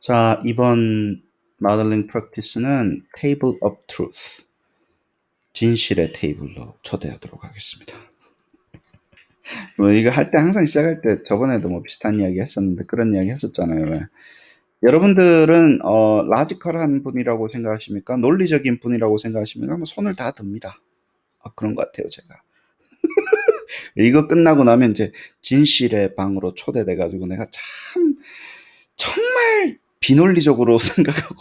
자, 이번 모델링 프랙티스는 테이블 오브 트루스, 진실의 테이블로 초대하도록 하겠습니다. 이거 할 때 항상 시작할 때 저번에도 뭐 비슷한 이야기 했었는데 그런 이야기 했었잖아요. 왜? 여러분들은 라지컬한 분이라고 생각하십니까? 논리적인 분이라고 생각하십니까? 뭐 손을 다 듭니다. 그런 것 같아요, 제가. 이거 끝나고 나면 이제 진실의 방으로 초대돼가지고 내가 참 정말 비논리적으로 생각하고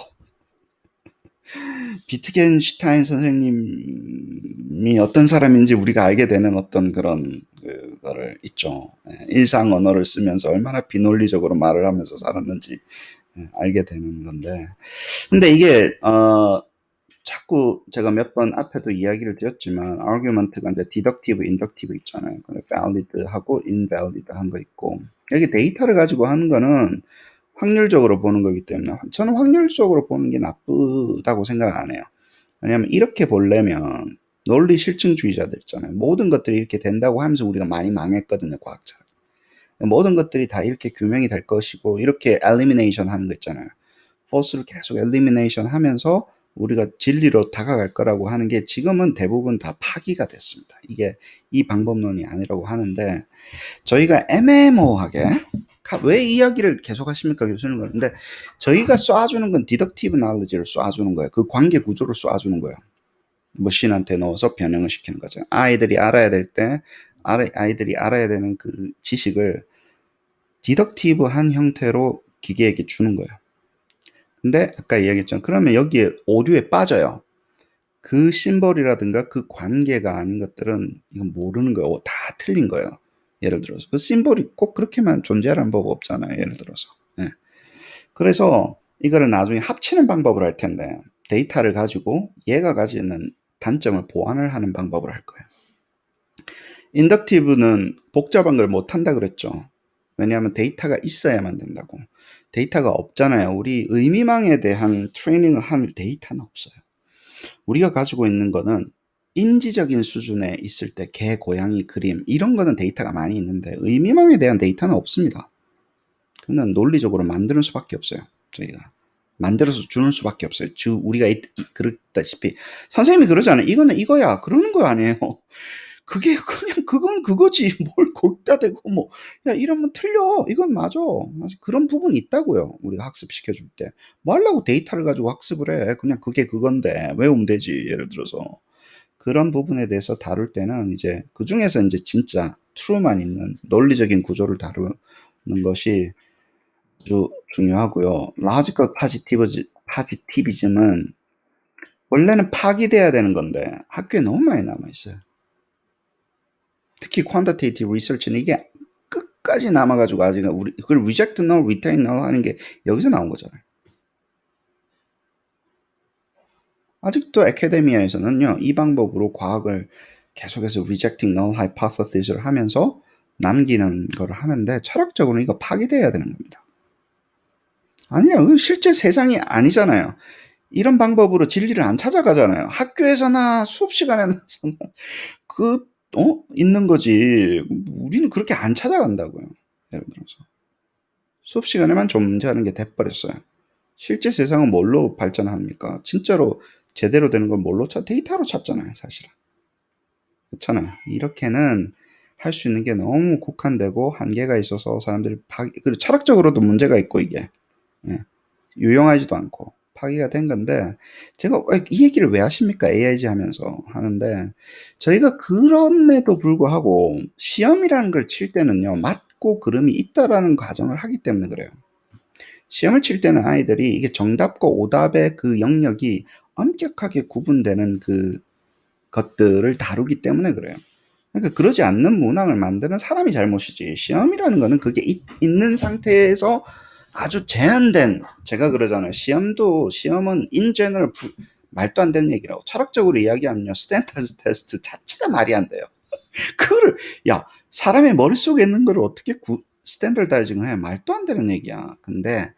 비트겐슈타인 선생님이 어떤 사람인지 우리가 알게 되는 어떤 그런 그거를 있죠. 일상 언어를 쓰면서 얼마나 비논리적으로 말을 하면서 살았는지 알게 되는 건데, 근데 이게 자꾸 제가 몇 번 앞에도 이야기를 드렸지만 argument가 이제 deductive, inductive 있잖아요. valid하고 invalid한 거 있고, 여기 데이터를 가지고 하는 거는 확률적으로 보는 거기 때문에 저는 확률적으로 보는 게 나쁘다고 생각 안 해요. 왜냐하면 이렇게 보려면 논리 실증주의자들 있잖아요. 모든 것들이 이렇게 된다고 하면서 우리가 많이 망했거든요, 과학자. 모든 것들이 다 이렇게 규명이 될 것이고 이렇게 엘리미네이션 하는 거 있잖아요. false를 계속 엘리미네이션 하면서 우리가 진리로 다가갈 거라고 하는 게 지금은 대부분 다 파기가 됐습니다. 이게 이 방법론이 아니라고 하는데, 저희가 애매모호하게 왜 이야기를 계속 하십니까, 교수님? 그런데 저희가 쏴주는 건 디덕티브 나레지를 쏴주는 거예요. 그 관계 구조를 쏴주는 거예요. 머신한테 넣어서 변형을 시키는 거죠. 아이들이 알아야 될 때 아이들이 알아야 되는 그 지식을 디덕티브한 형태로 기계에게 주는 거예요. 근데 아까 이야기했잖아요. 그러면 여기에 오류에 빠져요. 그 심벌이라든가 그 관계가 아닌 것들은 이건 모르는 거예요. 다 틀린 거예요. 예를 들어서 그 심벌이 꼭 그렇게만 존재하라는 법 없잖아요. 예를 들어서. 예. 그래서 이거를 나중에 합치는 방법을 할 텐데, 데이터를 가지고 얘가 가지는 단점을 보완을 하는 방법을 할 거예요. 인덕티브는 복잡한 걸 못한다 그랬죠. 왜냐하면 데이터가 있어야만 된다고. 데이터가 없잖아요. 우리 의미망에 대한 트레이닝을 할 데이터는 없어요. 우리가 가지고 있는 거는 인지적인 수준에 있을 때 개, 고양이, 그림 이런 거는 데이터가 많이 있는데 의미망에 대한 데이터는 없습니다. 그는 논리적으로 만드는 수밖에 없어요. 저희가 만들어서 주는 수밖에 없어요. 우리가 그랬다시피 선생님이 그러잖아요. 이거는 이거야. 그러는 거 아니에요. 그게 그냥 그건 그거지. 뭘 거기다 대고 뭐 야 이러면 틀려. 이건 맞아. 사실 그런 부분이 있다고요. 우리가 학습시켜 줄 때. 뭐 하려고 데이터를 가지고 학습을 해. 그냥 그게 그건데 외우면 되지. 예를 들어서. 그런 부분에 대해서 다룰 때는 이제 그중에서 이제 진짜 true만 있는 논리적인 구조를 다루는 것이 아주 중요하고요. logical positivism은 원래는 파기돼야 되는 건데 학교에 너무 많이 남아 있어요. 특히 quantitative research는 이게 끝까지 남아가지고 아직 우리 그걸 reject null, retain null 하는 게 여기서 나온 거잖아요. 아직도 아카데미아에서는요, 이 방법으로 과학을 계속해서 rejecting null hypothesis를 하면서 남기는 걸 하는데 철학적으로는 이거 파기돼야 되는 겁니다. 아니요, 실제 세상이 아니잖아요. 이런 방법으로 진리를 안 찾아가잖아요. 학교에서나 수업 시간에나 있는 거지. 우리는 그렇게 안 찾아간다고요. 예를 들어서. 수업 시간에만 존재하는 게 돼버렸어요. 실제 세상은 뭘로 발전합니까? 진짜로 제대로 되는 걸 뭘로 데이터로 찾잖아요, 사실은. 그렇잖아요. 이렇게는 할 수 있는 게 너무 국한되고 한계가 있어서 사람들이 그리고 철학적으로도 문제가 있고 이게 유용하지도 않고 파기가 된 건데, 제가 이 얘기를 왜 하십니까? AIG 하면서 하는데, 저희가 그럼에도 불구하고 시험이라는 걸 칠 때는요, 맞고 그름이 있다라는 가정을 하기 때문에 그래요. 시험을 칠 때는 아이들이 이게 정답과 오답의 그 영역이 엄격하게 구분되는 그 것들을 다루기 때문에 그래요. 그러니까 그러지 않는 문항을 만드는 사람이 잘못이지, 시험이라는 거는 그게 있는 상태에서 아주 제한된, 제가 그러잖아요. 시험은 in general 말도 안 되는 얘기라고. 철학적으로 이야기하면요, 스탠다드 테스트 자체가 말이 안 돼요. 그거를 사람의 머릿속에 있는 거를 어떻게 스탠더다이징을 해? 말도 안 되는 얘기야. 근데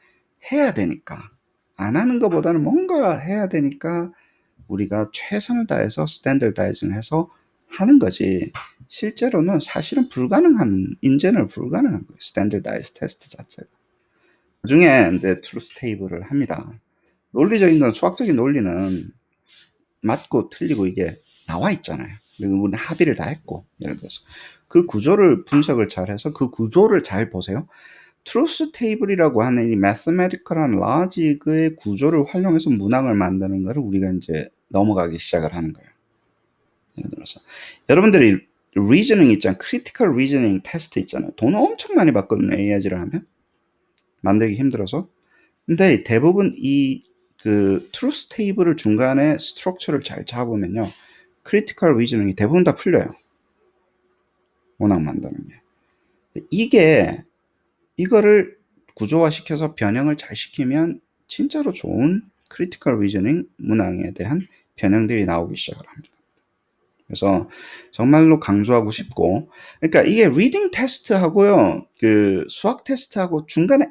해야 되니까, 안 하는 것보다는 뭔가 해야 되니까 우리가 최선을 다해서 스탠더다이징을 해서 하는 거지, 실제로는 사실은 인제는 불가능한 거예요. 스탠더다이즈 테스트 자체가. 그중에 이제 트루스 테이블을 합니다. 논리적인 건 수학적인 논리는 맞고 틀리고 이게 나와 있잖아요. 그리고 우리는 합의를 다 했고 예를 들어서 그 구조를 분석을 잘해서 그 구조를 잘 보세요. 트루스 테이블이라고 하는 이 매스메티컬한 로직의 구조를 활용해서 문항을 만드는 거를 우리가 이제 넘어가기 시작을 하는 거예요. 예를 들어서 여러분들이 리저닝 있잖아요. 크리티컬 리저닝 테스트 있잖아요. 돈 엄청 많이 받거든요. AI를 하면 만들기 힘들어서. 근데 대부분 이 그 트루스 테이블을 중간에 스트럭처를 잘 잡으면요. 크리티컬 리저닝이 대부분 다 풀려요. 문항 만드는 게. 이게 이거를 구조화시켜서 변형을 잘 시키면 진짜로 좋은 크리티컬 리저닝 문항에 대한 변형들이 나오기 시작을 합니다. 그래서 정말로 강조하고 싶고, 그러니까 이게 리딩 테스트하고요, 그 수학 테스트하고 중간에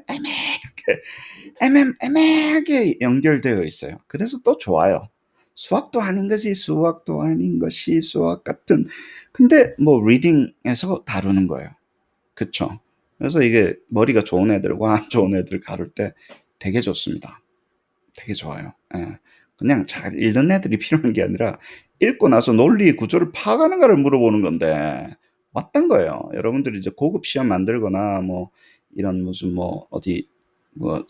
애매하게 연결되어 있어요. 그래서 또 좋아요. 수학도 아닌 것이 수학도 아닌 것이 수학 같은. 근데 뭐 리딩에서 다루는 거예요. 그쵸? 그래서 이게 머리가 좋은 애들과 안 좋은 애들 가를 때 되게 좋습니다. 되게 좋아요. 예. 그냥 잘 읽는 애들이 필요한 게 아니라 읽고 나서 논리 구조를 파악하는 거를 물어보는 건데 맞단 거예요. 여러분들이 이제 고급 시험 만들거나 뭐 이런 무슨 뭐 어디 뭐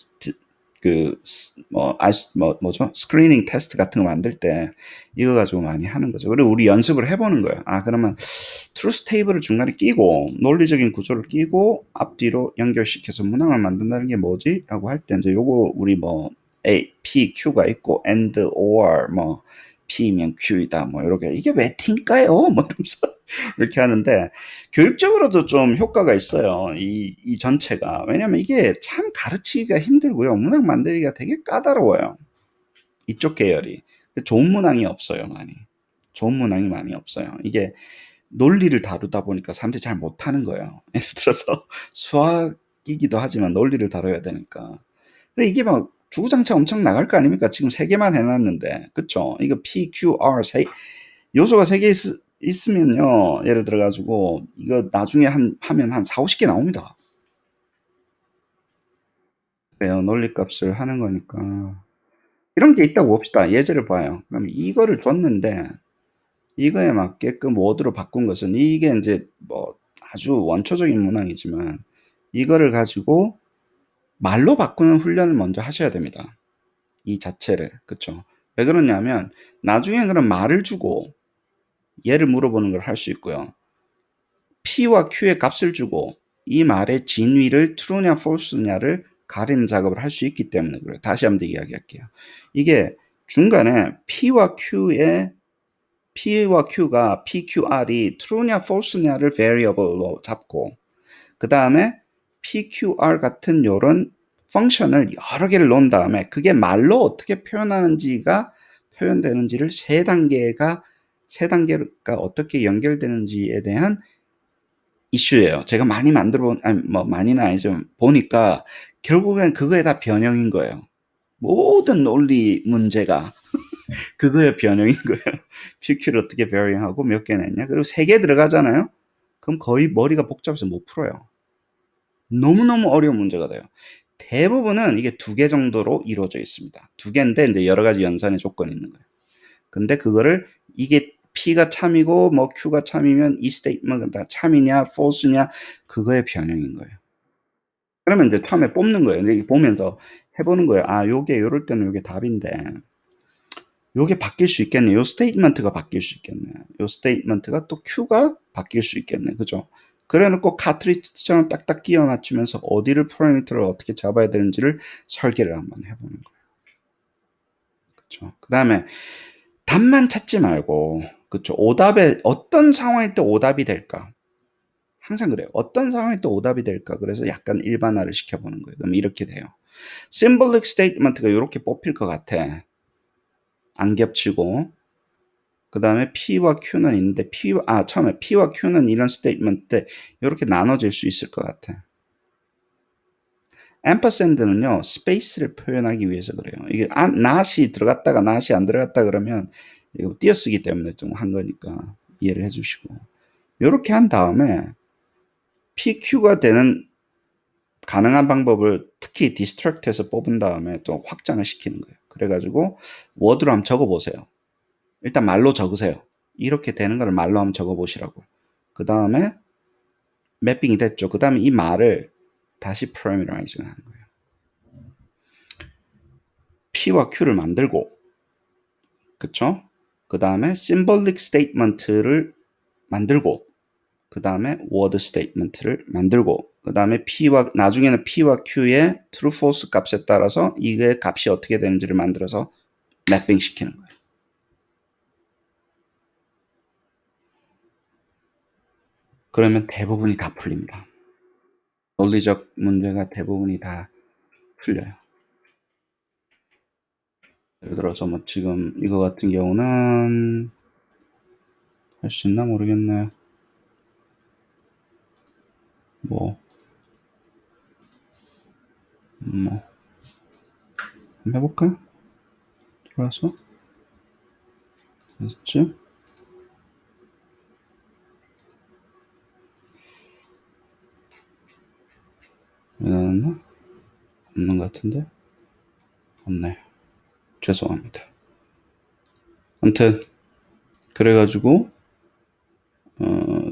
뭐죠? 스크리닝 테스트 같은 거 만들 때 이거 가지고 많이 하는 거죠. 그리고 우리 연습을 해보는 거예요. 아, 그러면 트루스 테이블을 중간에 끼고 논리적인 구조를 끼고 앞뒤로 연결시켜서 문항을 만든다는 게 뭐지? 라고 할 때 이제 요거 우리 뭐 A, P, Q가 있고 and, or 뭐 P면 Q이다 뭐 이렇게 이게 왜 T인가요? 뭐 이러면서 이렇게 하는데 교육적으로도 좀 효과가 있어요. 이 전체가. 왜냐면 이게 참 가르치기가 힘들고요. 문항 만들기가 되게 까다로워요. 이쪽 계열이. 좋은 문항이 없어요, 많이. 좋은 문항이 많이 없어요. 이게 논리를 다루다 보니까 사람들이 잘 못하는 거예요. 예를 들어서 수학이기도 하지만 논리를 다뤄야 되니까. 그래 이게 막 주구장창 엄청 나갈 거 아닙니까? 지금 세 개만 해놨는데, 그쵸? 이거 P, Q, R 요소가 세 개 있으면요, 예를 들어 가지고 이거 나중에 하면 한 4, 50개 나옵니다. 그래요. 논리값을 하는 거니까. 이런 게 있다고 봅시다. 예제를 봐요. 그럼 이거를 줬는데 이거에 맞게끔 워드로 바꾼 것은 이게 이제 뭐 아주 원초적인 문항이지만 이거를 가지고 말로 바꾸는 훈련을 먼저 하셔야 됩니다. 이 자체를. 그쵸? 왜 그러냐면 나중에 그런 말을 주고 얘를 물어보는 걸 할 수 있고요. P와 Q의 값을 주고 이 말의 진위를 true냐 false냐를 가리는 작업을 할 수 있기 때문에 그래요. 다시 한번 더 이야기할게요. 이게 중간에 P와 Q가 PQR이 true냐 false냐를 variable로 잡고 그 다음에 PQR 같은 요런 펑션을 여러 개를 놓은 다음에 그게 말로 어떻게 표현되는지를 세 단계가 어떻게 연결되는지에 대한 이슈예요. 제가 많이 만들어 본, 아니, 뭐, 많이는 아니지만, 보니까, 결국엔 그거에 다 변형인 거예요. 모든 논리 문제가 그거의 변형인 거예요. PQ를 어떻게 변형하고 몇 개 냈냐. 그리고 세 개 들어가잖아요. 그럼 거의 머리가 복잡해서 못 풀어요. 너무너무 어려운 문제가 돼요. 대부분은 이게 두 개 정도로 이루어져 있습니다. 두 개인데, 이제 여러 가지 연산의 조건이 있는 거예요. 근데 그거를 이게 P가 참이고 뭐 Q가 참이면 이 스테이트먼트가 다 참이냐 false냐 그거의 변형인 거예요. 그러면 이제 처음에 뽑는 거예요. 이제 보면서 해보는 거예요. 아, 요게 요럴 때는 요게 답인데 요게 바뀔 수 있겠네. 요 스테이트먼트가 바뀔 수 있겠네. 요 스테이트먼트가 또 Q가 바뀔 수 있겠네. 그죠? 그래놓고 카트리지처럼 딱딱 끼워 맞추면서 어디를 파라미터를 어떻게 잡아야 되는지를 설계를 한번 해보는 거예요. 그렇죠? 그 다음에 답만 찾지 말고, 그쵸. 오답에, 어떤 상황일 때 오답이 될까? 항상 그래요. 어떤 상황일 때 오답이 될까? 그래서 약간 일반화를 시켜보는 거예요. 그럼 이렇게 돼요. symbolic statement가 이렇게 뽑힐 것 같아. 안 겹치고. 그 다음에 P와 Q는 있는데, 처음에 P와 Q는 이런 statement 때 이렇게 나눠질 수 있을 것 같아. ampersand는요, 스페이스를 표현하기 위해서 그래요. 이게 not이 들어갔다가 not이 안 들어갔다 그러면 이거 띄어쓰기 때문에 좀 한 거니까 이해를 해주시고. 이렇게 한 다음에 PQ가 되는 가능한 방법을 특히 디스트랙트에서 뽑은 다음에 또 확장을 시키는 거예요. 그래가지고 워드로 한번 적어보세요. 일단 말로 적으세요. 이렇게 되는 걸 말로 한번 적어보시라고. 그 다음에 매핑이 됐죠. 그 다음에 이 말을 다시 parameterizing 하는 거예요. P와 Q를 만들고, 그쵸? 그 다음에 symbolic statement를 만들고, 그 다음에 word statement를 만들고, 그 다음에 나중에는 P와 Q의 true, false 값에 따라서 이게 값이 어떻게 되는지를 만들어서 매핑 시키는 거예요. 그러면 대부분이 다 풀립니다. 논리적 문제가 대부분이 다 풀려요. 예를 들어서 뭐 지금 이거 같은 경우는 할 수 있나 모르겠네. 뭐 한번 해볼까? 들어와서 됐지? 나왔나? 없는 것 같은데? 없네. 죄송합니다. 아무튼 그래가지고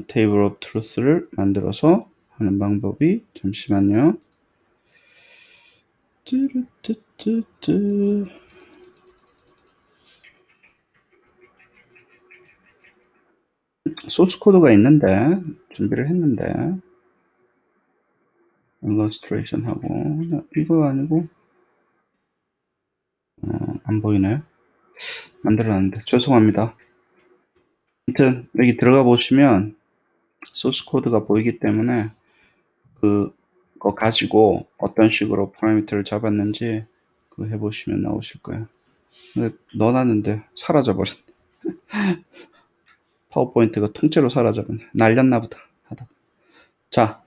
테이블 오브 트루스를 만들어서 하는 방법이, 잠시만요. 뚜루뚜뚜뚜. 소스 코드가 있는데 준비를 했는데 illustration 하고 이거 아니고 안 보이네. 만들어놨는데 죄송합니다. 아무튼 여기 들어가 보시면 소스 코드가 보이기 때문에 그거 가지고 어떤 식으로 파라미터를 잡았는지 그거 해보시면 나오실 거예요. 근데 넣어놨는데 사라져버렸네. 파워포인트가 통째로 사라져버렸네. 날렸나 보다 하다가. 자,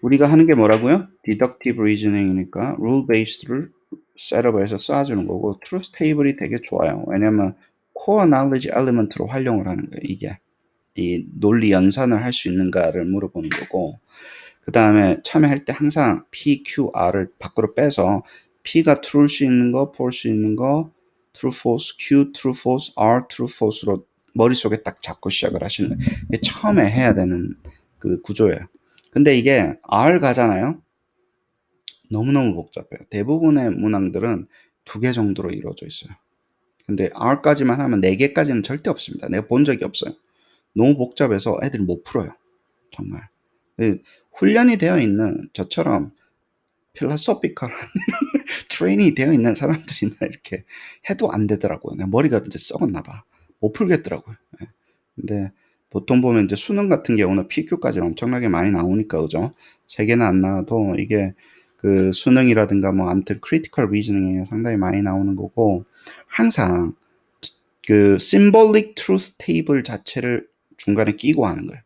우리가 하는 게 뭐라고요? Deductive Reasoning이니까 Rule Based를 셋업해서 쏴주는 거고, Truth Table이 되게 좋아요. 왜냐면 Core Knowledge Element로 활용을 하는 거예요. 이게 이 논리 연산을 할 수 있는가를 물어보는 거고, 그 다음에 참여할 때 항상 P, Q, R을 밖으로 빼서 P가 true일 수 있는 거, false 수 있는 거, true, false, Q, true, false, R, true, false로 머릿속에 딱 잡고 시작을 하시는 거예요. 이게 처음에 해야 되는 그 구조예요. 근데 이게 R 가잖아요. 너무너무 복잡해요. 대부분의 문항들은 2개 정도로 이루어져 있어요. 근데 R까지만 하면 4개까지는 절대 없습니다. 내가 본 적이 없어요. 너무 복잡해서 애들이 못 풀어요. 정말. 훈련이 되어 있는 저처럼 필라소피컬한 트레이닝이 되어 있는 사람들이나 이렇게 해도 안 되더라고요. 내 머리가 이제 썩었나 봐. 못 풀겠더라고요. 예. 근데 보통 보면 이제 수능 같은 경우는 PQ까지는 엄청나게 많이 나오니까, 그죠? 3개는 안 나와도 이게 그 수능이라든가 뭐 아무튼 크리티컬 리즈닝에 상당히 많이 나오는 거고, 항상 그 symbolic truth table 자체를 중간에 끼고 하는 거예요.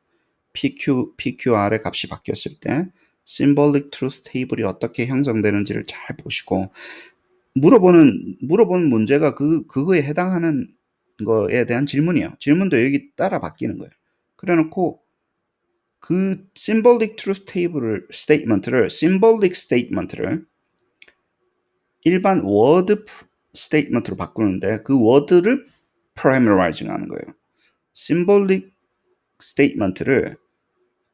PQR의 값이 바뀌었을 때 symbolic truth table이 어떻게 형성되는지를 잘 보시고, 물어보는 문제가 그거에 해당하는 거에 대한 질문이에요. 질문도 여기 따라 바뀌는 거예요. 그래 놓고 그 symbolic truth table을 symbolic statement를 일반 word statement로 바꾸는데, 그 word를 parameterizing 하는 거예요. symbolic statement를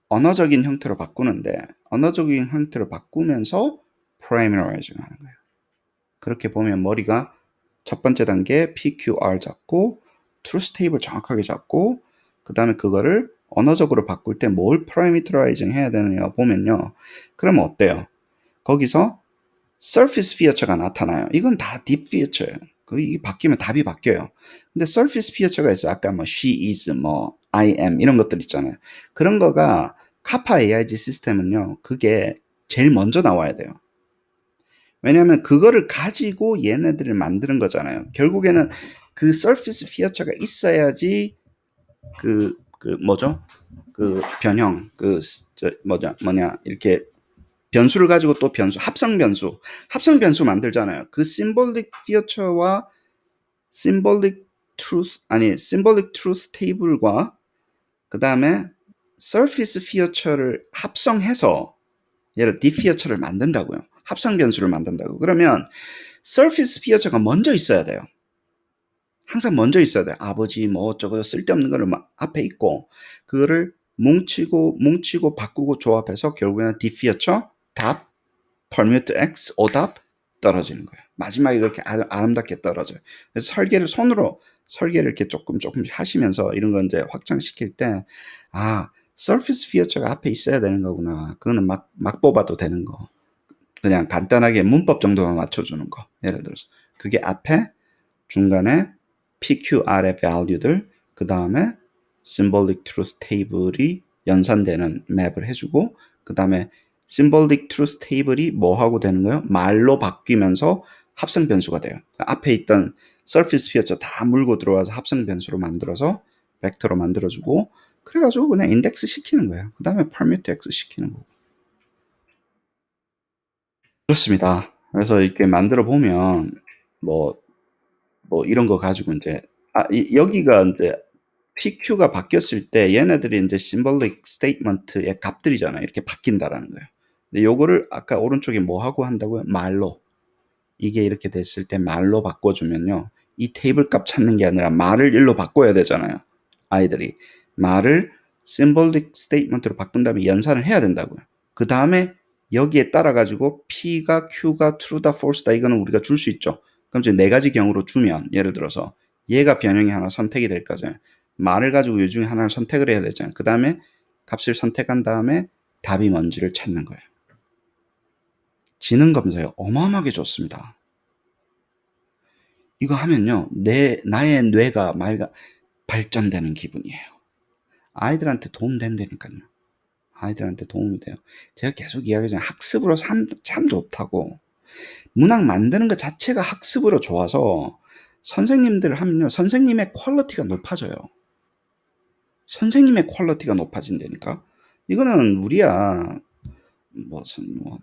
언어적인 형태로 바꾸는데, 언어적인 형태로 바꾸면서 parameterizing 하는 거예요. 그렇게 보면 머리가 첫 번째 단계 PQR 잡고 truth table 정확하게 잡고, 그 다음에 그거를 언어적으로 바꿀 때 뭘 parameterizing 해야 되느냐 보면요. 그러면 어때요? 거기서 surface feature가 나타나요. 이건 다 deep feature예요. 이게 바뀌면 답이 바뀌어요. 근데 surface feature가 있어요. 아까 뭐 she is, 뭐 I am 이런 것들 있잖아요. 그런 거가 카파 AIG 시스템은요, 그게 제일 먼저 나와야 돼요. 왜냐하면 그거를 가지고 얘네들을 만드는 거잖아요. 결국에는 그 surface feature가 있어야지 뭐죠? 그 변형, 이렇게 변수를 가지고 또 합성 변수 만들잖아요. 그 symbolic feature와 symbolic truth table과 그 다음에 surface feature를 합성해서 예를 diffeature를 만든다고요. 합성 변수를 만든다고. 그러면 surface feature가 먼저 있어야 돼요. 항상 먼저 있어야 돼요. 아버지 뭐 어쩌고 쓸데없는 거를 막 앞에 있고 그거를 뭉치고 바꾸고 조합해서 결국에는 diffeature, 답, permute x, 오답 떨어지는 거예요. 마지막에 그렇게 아름답게 떨어져요. 그래서 손으로 설계를 이렇게 조금 하시면서 이런 거 이제 확장시킬 때, surface feature가 앞에 있어야 되는 거구나. 그거는 막 뽑아도 되는 거. 그냥 간단하게 문법 정도만 맞춰주는 거. 예를 들어서. 그게 앞에, 중간에 PQR의 value들, 그 다음에 symbolic truth table이 연산되는 맵을 해주고, 그 다음에 symbolic truth table이 뭐 하고 되는 거예요? 말로 바뀌면서 합성 변수가 돼요. 앞에 있던 surface feature 다 물고 들어와서 합성 변수로 만들어서 벡터로 만들어주고, 그래가지고 그냥 인덱스 시키는 거예요. 그 다음에 permute x 시키는 거고. 그렇습니다. 그래서 이렇게 만들어 보면 뭐 이런 거 가지고 이제 여기가 이제 PQ가 바뀌었을 때 얘네들이 이제 symbolic statement의 값들이잖아요. 이렇게 바뀐다라는 거예요. 근데 요거를 아까 오른쪽에 뭐 하고 한다고요? 말로. 이게 이렇게 됐을 때 말로 바꿔주면요. 이 테이블 값 찾는 게 아니라 말을 일로 바꿔야 되잖아요. 아이들이. 말을 symbolic statement로 바꾼 다음에 연산을 해야 된다고요. 그 다음에 여기에 따라 가지고 P가 Q가 true다 false다 이거는 우리가 줄 수 있죠. 그럼 이제 네 가지 경우로 주면 예를 들어서 얘가 변형이 하나 선택이 될 거잖아요. 말을 가지고 이 중에 하나를 선택을 해야 되잖아요. 그 다음에 값을 선택한 다음에 답이 뭔지를 찾는 거예요. 지능 검사요. 어마어마하게 좋습니다. 이거 하면요. 나의 뇌가 발전되는 기분이에요. 아이들한테 도움 된다니까요. 아이들한테 도움이 돼요. 제가 계속 이야기하잖아요. 학습으로 참 좋다고. 문학 만드는 것 자체가 학습으로 좋아서 선생님들 하면요. 선생님의 퀄리티가 높아져요. 선생님의 퀄리티가 높아진다니까. 이거는 우리야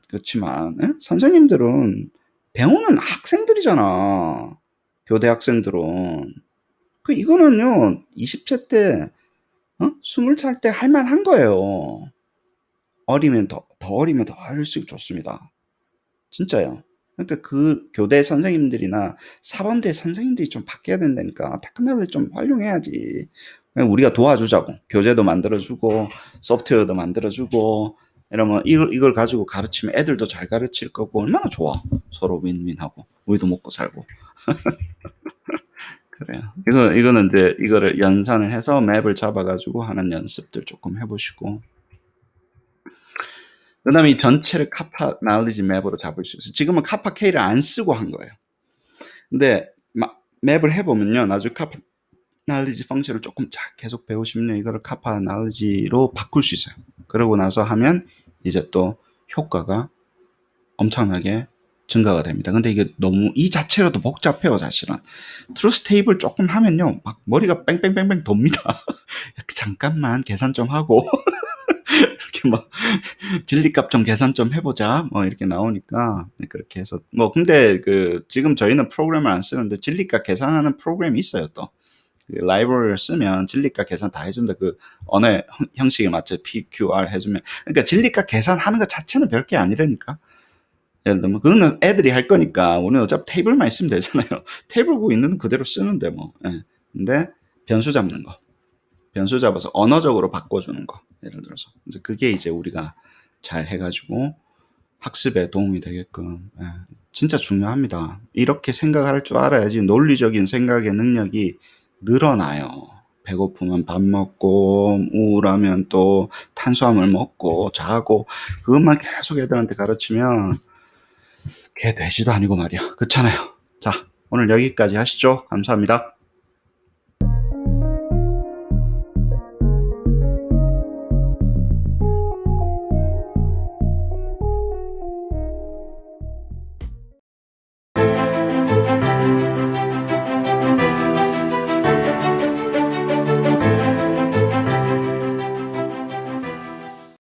그렇지만 선생님들은 배우는 학생들이잖아. 교대 학생들은. 이거는요. 20세 때 20살 때 할만한 거예요. 어리면 더 어리면 더 할수록 좋습니다. 진짜요. 그러니까 그 교대 선생님들이나 사범대 선생님들이 좀 바뀌어야 된다니까. 테크놀로지 좀 활용해야지. 우리가 도와주자고. 교재도 만들어주고 소프트웨어도 만들어주고 이러면 이걸 가지고 가르치면 애들도 잘 가르칠 거고 얼마나 좋아. 서로 윈윈하고 우리도 먹고 살고. 그래요. 이거는 이제 이거를 연산을 해서 맵을 잡아가지고 하는 연습들 조금 해보시고. 그 다음에 이 전체를 카파 나울리지 맵으로 잡을 수 있어요. 지금은 카파 K를 안 쓰고 한 거예요. 근데 맵을 해보면요. 나중에 카파 나울리지 펑션을 조금 계속 배우시면요. 이거를 카파 나울리지로 바꿀 수 있어요. 그러고 나서 하면 이제 또 효과가 엄청나게 증가가 됩니다. 근데 이게 너무 이 자체로도 복잡해요, 사실은. 트루스 테이블 조금 하면요. 막 머리가 뺑뺑뺑뺑 돕니다. 잠깐만 계산 좀 하고 이렇게 막 진리값 좀 계산 좀 해보자 뭐 이렇게 나오니까 그렇게 해서 근데 지금 저희는 프로그램을 안 쓰는데 진리값 계산하는 프로그램이 있어요. 또 라이브러리를 쓰면 진리값 계산 다 해준다. 언어 형식에 맞춰 PQR 해주면, 그러니까 진리값 계산하는 것 자체는 별게 아니라니까. 예를 들면 그거는 애들이 할 거니까 우리는 어차피 테이블만 있으면 되잖아요. 테이블 보고 있는 그대로 쓰는데 뭐. 예. 근데 변수 잡는 거, 변수 잡아서 언어적으로 바꿔주는 거, 예를 들어서 이제 그게 이제 우리가 잘 해가지고 학습에 도움이 되게끔. 예. 진짜 중요합니다. 이렇게 생각할 줄 알아야지 논리적인 생각의 능력이 늘어나요. 배고프면 밥 먹고 우울하면 또 탄수화물 먹고 자고 그것만 계속 애들한테 가르치면 걔 돼지도 아니고 말이야. 그렇잖아요. 자, 오늘 여기까지 하시죠. 감사합니다.